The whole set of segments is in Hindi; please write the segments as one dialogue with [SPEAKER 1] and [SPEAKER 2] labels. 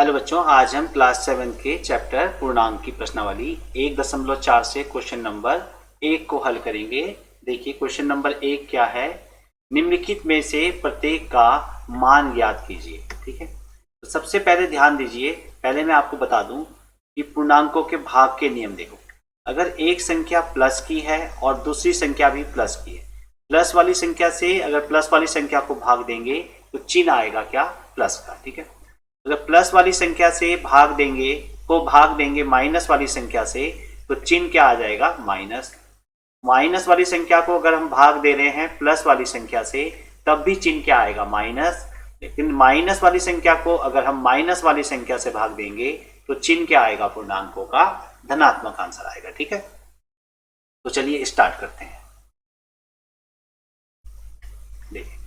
[SPEAKER 1] हेलो बच्चों, आज हम क्लास 7 के चैप्टर पूर्णांक की प्रश्नावली 1.4 से क्वेश्चन नंबर 1 को हल करेंगे। देखिए क्वेश्चन नंबर 1 क्या है। निम्नलिखित में से प्रत्येक का मान ज्ञात कीजिए। ठीक है, तो सबसे पहले ध्यान दीजिए, पहले मैं आपको बता दूं कि पूर्णांकों के भाग के नियम देखो। अगर एक संख्या प्लस की है और दूसरी संख्या भी प्लस की है, प्लस वाली संख्या से अगर प्लस वाली संख्या को भाग देंगे तो चिन्ह आएगा क्या, प्लस का। ठीक है, अगर प्लस वाली संख्या से भाग देंगे माइनस वाली संख्या से तो चिन्ह क्या आ जाएगा, माइनस। माइनस वाली संख्या को अगर हम भाग दे रहे हैं प्लस वाली संख्या से तब भी चिन्ह क्या आएगा, माइनस। लेकिन माइनस वाली संख्या को अगर हम माइनस वाली संख्या से भाग देंगे तो चिन्ह क्या आएगा, पूर्णांकों का धनात्मक आंसर आएगा। ठीक है, तो चलिए स्टार्ट करते हैं। देखिए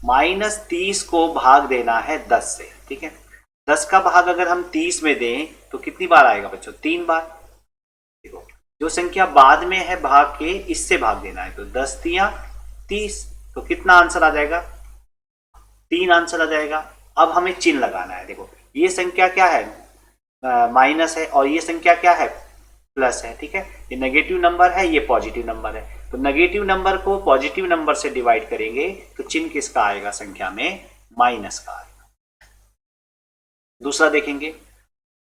[SPEAKER 1] -30 को भाग देना है 10 से। ठीक है, 10 का भाग अगर हम 30 में दें तो कितनी बार आएगा बच्चों, 3 बार। देखो जो संख्या बाद में है भाग के, इससे भाग देना है तो 10 तिया 30, तो कितना आंसर आ जाएगा, 3 आंसर आ जाएगा। अब हमें चिन्ह लगाना है। देखो ये संख्या क्या है, माइनस है, और ये संख्या क्या है, प्लस है। ठीक है, ये नेगेटिव नंबर है, ये पॉजिटिव नंबर है, तो नेगेटिव नंबर को पॉजिटिव नंबर से डिवाइड करेंगे तो चिन्ह किसका आएगा, संख्या में माइनस का आएगा। दूसरा देखेंगे,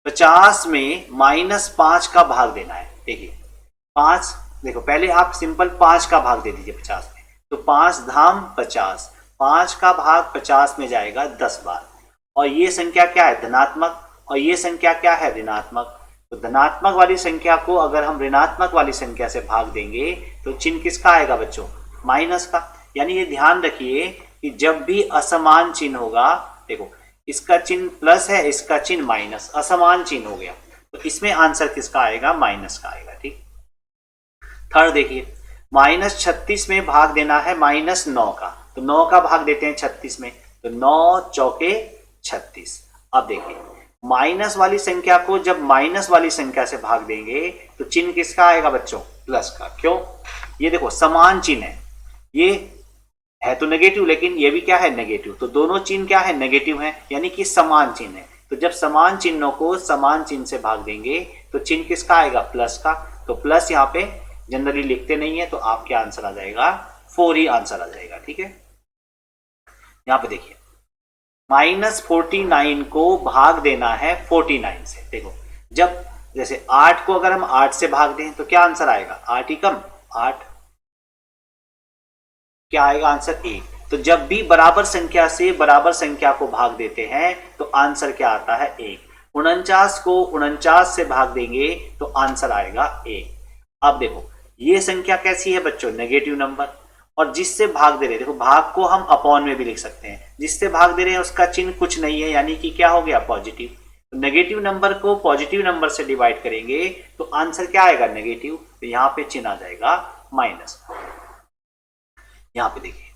[SPEAKER 1] 50 में -5 का भाग देना है। देखिए 5, देखो पहले आप सिंपल 5 का भाग दे दीजिए 50 में, तो 5 धाम 50, 5 का भाग 50 में जाएगा 10 बार। और ये संख्या क्या है, धनात्मक, और ये संख्या क्या है, ऋणात्मक। तो धनात्मक वाली संख्या को अगर हम ऋणात्मक वाली संख्या से भाग देंगे तो चिन्ह किसका आएगा बच्चों, माइनस का। यानी ये ध्यान रखिए कि जब भी असमान चिन्ह होगा, देखो इसका चिन्ह प्लस है, इसका चिन्ह माइनस, असमान चिन्ह हो गया, तो इसमें आंसर किसका आएगा, माइनस का आएगा। ठीक, थर्ड देखिए, -36 में भाग देना है -9 का, तो 9 का भाग देते हैं 36 में, तो 9 चौके 36। अब देखिए माइनस वाली संख्या को जब माइनस वाली संख्या से भाग देंगे तो चिन्ह किसका आएगा बच्चों, प्लस का। क्यों, ये देखो समान चिन्ह है, ये है तो नेगेटिव लेकिन ये भी क्या है, नेगेटिव, तो दोनों चिन्ह क्या है, नेगेटिव है, यानी कि समान चिन्ह है। तो जब समान चिन्हों को समान चिन्ह से भाग देंगे तो चिन्ह किसका आएगा, प्लस का। तो प्लस यहाँ पे जनरली लिखते नहीं है, तो आपके आंसर आ जाएगा 4 ही आंसर आ जाएगा। ठीक है, यहाँ पे देखिए -49 को भाग देना है 49 से। देखो जब जैसे 8 को अगर हम 8 से भाग दें तो क्या आंसर आएगा, 8 ही कम 8, क्या आएगा आंसर 1। तो जब भी बराबर संख्या से बराबर संख्या को भाग देते हैं तो आंसर क्या आता है, 1। 49 को 49 से भाग देंगे तो आंसर आएगा 1। अब देखो ये संख्या कैसी है बच्चों, नेगेटिव नंबर, और जिससे भाग दे रहे हैं, देखो भाग को हम अपॉन में भी लिख सकते हैं, जिससे भाग दे रहे हैं उसका चिन्ह कुछ नहीं है, यानी कि क्या हो गया, पॉजिटिव। तो नेगेटिव नंबर को पॉजिटिव नंबर से डिवाइड करेंगे तो आंसर क्या आएगा, नेगेटिव, तो यहाँ पे चिन्ह आ जाएगा माइनस। यहाँ पे देखिए,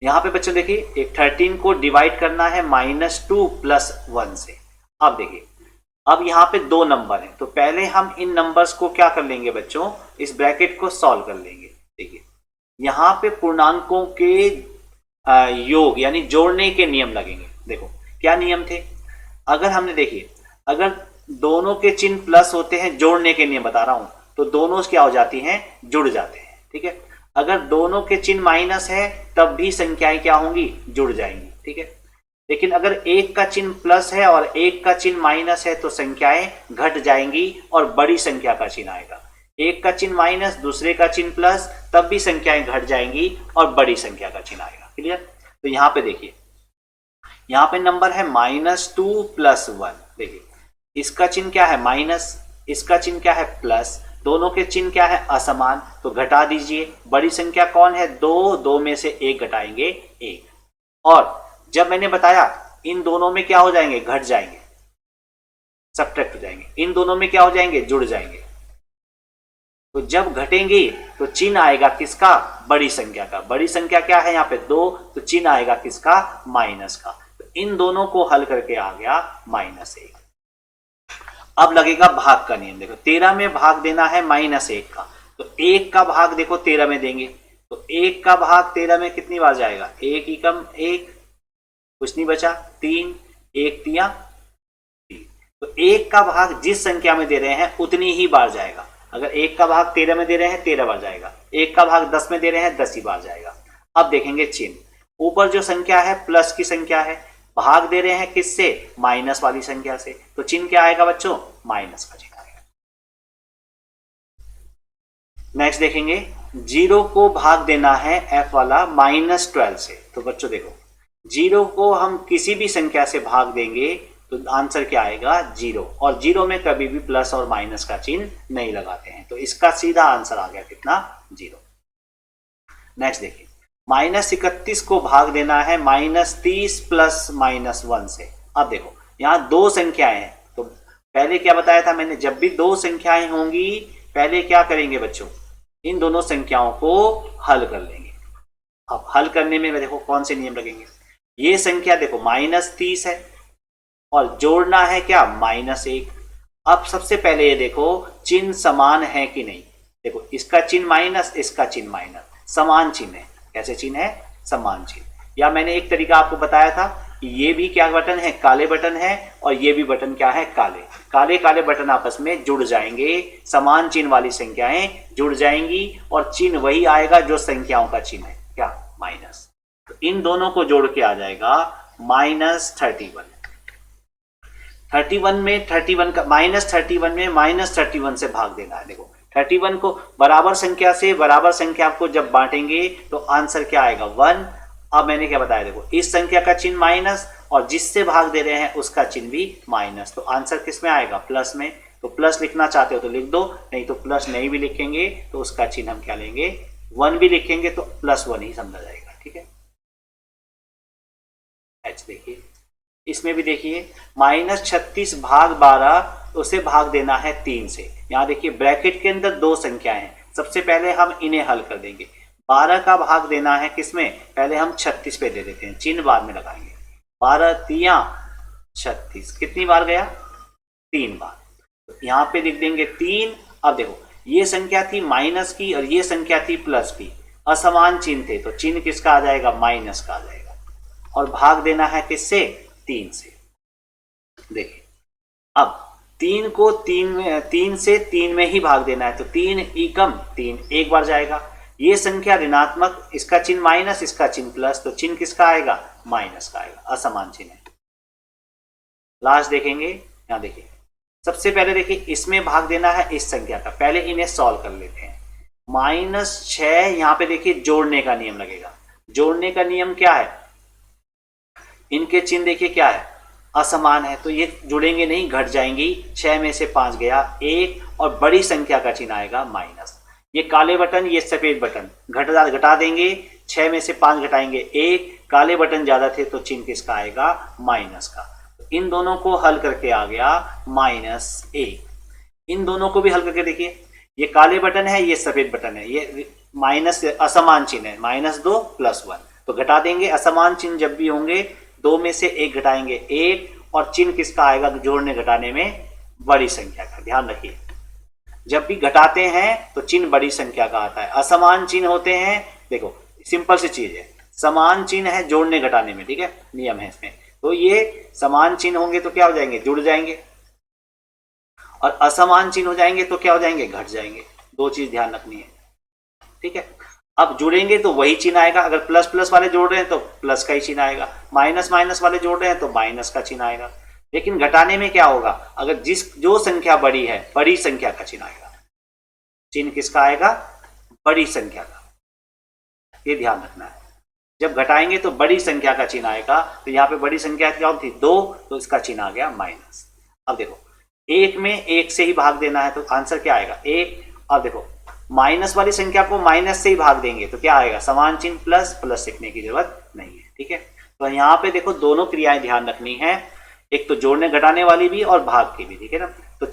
[SPEAKER 1] यहाँ पे बच्चों देखिए एक 13 को डिवाइड करना है -2 + 1 से। अब देखिए अब यहाँ पे 2 नंबर हैं, तो पहले हम इन नंबर्स को क्या कर लेंगे बच्चों, इस ब्रैकेट को सॉल्व कर लेंगे। देखिए यहाँ पे पूर्णांकों के योग यानी जोड़ने के नियम लगेंगे। देखो क्या नियम थे, अगर हमने देखिए अगर दोनों के चिन्ह प्लस होते हैं, जोड़ने के नियम बता रहा हूं, तो दोनों क्या हो जाती हैं, जुड़ जाते हैं। ठीक है, अगर दोनों के चिन्ह माइनस है तब भी संख्याएं क्या होंगी, जुड़ जाएंगी। ठीक है, लेकिन अगर एक का चिन्ह प्लस है और एक का चिन्ह माइनस है तो संख्याएं घट जाएंगी और बड़ी संख्या का चिन्ह आएगा। एक का चिन्ह माइनस, दूसरे का चिन्ह प्लस, तब भी संख्याएं घट जाएंगी और बड़ी संख्या का चिन्ह आएगा। क्लियर, तो यहाँ पे देखिए यहाँ पे नंबर है -2 + 1। देखिए इसका चिन्ह क्या है, माइनस, इसका चिन्ह क्या है, प्लस, दोनों के चिन्ह क्या है, असमान, तो घटा दीजिए। बड़ी संख्या कौन है, 2, 2 में से 1 घटाएंगे 1, और जब मैंने बताया इन दोनों में क्या हो जाएंगे, घट जाएंगे, सब्ट्रैक्ट हो जाएंगे, इन दोनों में क्या हो जाएंगे, जुड़ जाएंगे। तो जब घटेंगे तो चिन्ह आएगा किसका, बड़ी संख्या का। बड़ी संख्या क्या है यहाँ पे 2, तो चिन्ह आएगा किसका, माइनस का। तो इन दोनों को हल करके आ गया -1। अब लगेगा भाग का नियम। देखो 13 में भाग देना है -1 का, तो 1 का भाग देखो 13 में देंगे, तो 1 का भाग 13 में कितनी बार जाएगा, 1 ही कम 1, कुछ नहीं बचा, 3, 1 तिया तो 1 का भाग जिस संख्या में दे रहे हैं उतनी ही बार जाएगा। अगर 1 का भाग 13 में दे रहे हैं 13 बार जाएगा, 1 का भाग 10 में दे रहे हैं 10 ही बार जाएगा। अब देखेंगे चिन्ह, ऊपर जो संख्या है प्लस की संख्या है, भाग दे रहे हैं किससे, माइनस वाली संख्या से, तो चिन्ह क्या आएगा बच्चों, माइनस का चिन्ह आएगा। नेक्स्ट देखेंगे, 0 को भाग देना है f वाला -12 से। तो बच्चों देखो 0 को हम किसी भी संख्या से भाग देंगे तो आंसर क्या आएगा, 0, और 0 में कभी भी प्लस और माइनस का चिन्ह नहीं लगाते हैं, तो इसका सीधा आंसर आ गया कितना, 0। नेक्स्ट देखिए, -31 को भाग देना है -30 प्लस -1 से। अब देखो यहाँ दो संख्याएं हैं, तो पहले क्या बताया था मैंने, जब भी दो संख्याएं होंगी पहले क्या करेंगे बच्चों, इन दोनों संख्याओं को हल कर लेंगे। अब हल करने में देखो कौन से नियम लगेंगे, ये संख्या देखो -30 है और जोड़ना है क्या, -1। अब सबसे पहले ये देखो चिन्ह समान है कि नहीं, देखो इसका चिन्ह माइनस, इसका चिन्ह माइनस, समान चिन्ह है। कैसे चिन्ह है, समान चिन्ह। या मैंने एक तरीका आपको बताया था कि ये भी क्या बटन है, काले बटन है, और ये भी बटन क्या है, काले काले काले बटन आपस में जुड़ जाएंगे, समान चिन्ह वाली संख्याएं जुड़ जाएंगी और चिन्ह वही आएगा जो संख्याओं का चिन्ह है, क्या, माइनस। तो इन दोनों को जोड़ के आ जाएगा -31। 31 में 31 का -31 में -31 से भाग देना है। देखो 31 को बराबर संख्या से बराबर संख्या को जब बांटेंगे तो आंसर क्या आएगा, 1। अब मैंने क्या बताया, देखो इस संख्या का चिन्ह माइनस और जिससे भाग दे रहे हैं उसका चिन्ह भी माइनस, तो आंसर किस में आएगा, प्लस में। तो प्लस लिखना चाहते हो तो लिख दो, नहीं तो प्लस नहीं भी लिखेंगे तो उसका चिन्ह हम क्या लेंगे, 1 भी लिखेंगे तो +1 ही समझा जाएगा, ठीक है। एच देखिए, इसमें भी देखिए -36 भाग 12, उसे भाग देना है 3 से। यहाँ देखिए ब्रैकेट के अंदर दो संख्याएं हैं, सबसे पहले हम इन्हें हल कर देंगे। 12 का भाग देना है किसमें, पहले हम 36 पे दे देते हैं, चिन्ह बाद में लगाएंगे। 12 तिया 36, कितनी बार गया, 3 बार, तो यहाँ पे लिख देंगे 3। अब देखो ये संख्या थी माइनस की और ये संख्या थी प्लस की, असमान चिन्ह थे, तो चिन्ह किसका आ जाएगा, माइनस का आ जाएगा, और भाग देना है किससे, 3 से। देखिए अब 3 को 3 से 3 में ही भाग देना है, तो 3 एकम 3 एक बार जाएगा। ये संख्या ऋणात्मक, इसका चिन्ह माइनस, इसका चिन्ह प्लस, तो चिन्ह किसका आएगा, माइनस का आएगा, असमान चिन्ह है। लास्ट देखेंगे, यहां देखिए सबसे पहले देखिए इसमें भाग देना है इस संख्या का, पहले इन्हें सॉल्व कर लेते हैं। -6 यहां पे देखिए जोड़ने का नियम लगेगा। जोड़ने का नियम क्या है, इनके चिन्ह देखिए क्या है, असमान है, तो ये जुड़ेंगे नहीं, घट जाएंगी। 6 में से 5 गया 1, और बड़ी संख्या का चिन्ह आएगा माइनस। ये काले बटन, ये सफेद बटन घटा देंगे, 6 में से 5 घटाएंगे 1, काले बटन ज्यादा थे तो चिन्ह किसका आएगा, माइनस का। तो इन दोनों को हल करके आ गया -1। इन दोनों को भी हल करके देखिए, ये काले बटन है, ये सफेद बटन है, ये माइनस असमान चिन्ह है, -2 +1, तो घटा देंगे। असमान चिन्ह जब भी होंगे 2 में से 1 घटाएंगे 1, और चिन्ह किसका आएगा जोड़ने घटाने में, बड़ी संख्या का। ध्यान रखिए जब भी घटाते हैं तो चिन्ह बड़ी संख्या का आता है, असमान चिन्ह होते हैं, देखो सिंपल सी चीज है, समान चिन्ह है जोड़ने घटाने में, ठीक है, नियम है इसमें। तो ये समान चिन्ह होंगे तो क्या हो जाएंगे, जुड़ जाएंगे, और असमान चिन्ह हो जाएंगे तो क्या हो जाएंगे, घट जाएंगे। दो चीज ध्यान रखनी है, ठीक है। अब जुड़ेंगे तो वही चिन्ह आएगा, अगर प्लस प्लस वाले जोड़ रहे हैं तो प्लस का ही चिन्ह आएगा, माइनस माइनस वाले जोड़ रहे हैं तो माइनस का चिन्ह आएगा। लेकिन घटाने में क्या होगा, अगर जो संख्या बड़ी है, बड़ी संख्या का चिन्ह आएगा। चिन्ह किसका आएगा, बड़ी संख्या का, ये ध्यान रखना है। जब घटाएंगे तो बड़ी संख्या का चिन्ह आएगा, तो यहाँ पे बड़ी संख्या क्या थी, 2, तो इसका चिन्ह आ गया माइनस। अब देखो 1 में 1 से ही भाग देना है, तो आंसर क्या आएगा, 1। अब देखो माइनस वाली संख्या को माइनस से ही भाग देंगे तो क्या आएगा, समान चिन्ह प्लस, प्लस लिखने की जरूरत नहीं है, ठीक है। तो यहाँ पे देखो दोनों क्रियाएं ध्यान रखनी है, एक तो जोड़ने घटाने वाली भी और भाग की भी, ठीक है ना। तो